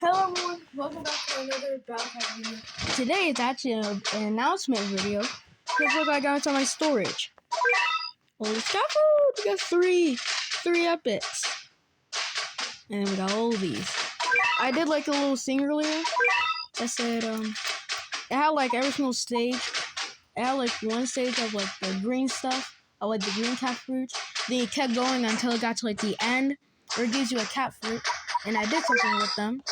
Hello everyone, welcome back to another Battle video. Today it's actually an announcement video. Because look, I got into my storage. Holy scaffold! We got three epics. And we got all these. I did like a little thing earlier that said, it had like every single stage. It had like one stage of like the green stuff, of like the green cat fruits. Then it kept going until it got to like the end, where it gives you a cat fruit. And I did something with them.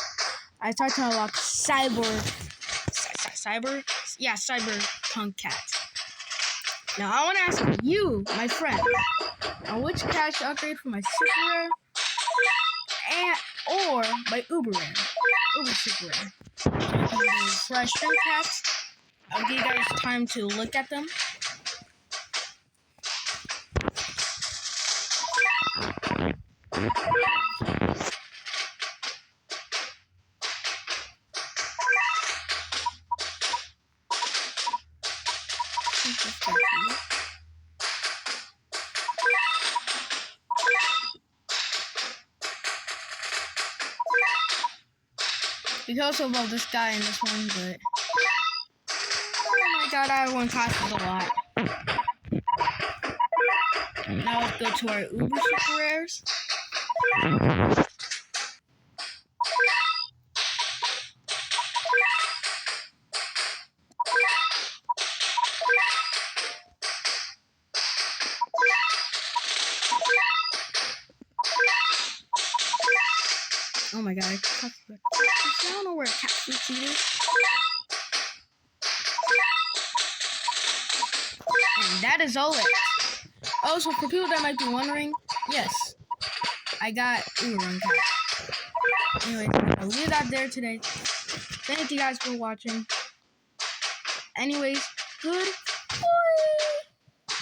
I started to unlock cyberpunk cat. Now I want to ask you, my friend, on which cat should upgrade for my super rare or my uber super rare. The fresh shrimp cats. I'll give you guys time to look at them. We can also vote this guy in this one, but oh my god, that one costs a lot. Now let's go to our uber super rares. Oh my god, I don't know where cat fruits is. And that is all it. Also, for people that might be wondering, yes, I got Uber Run Cat. Anyway, I'll leave that there today. Thank you guys for watching. Anyways, good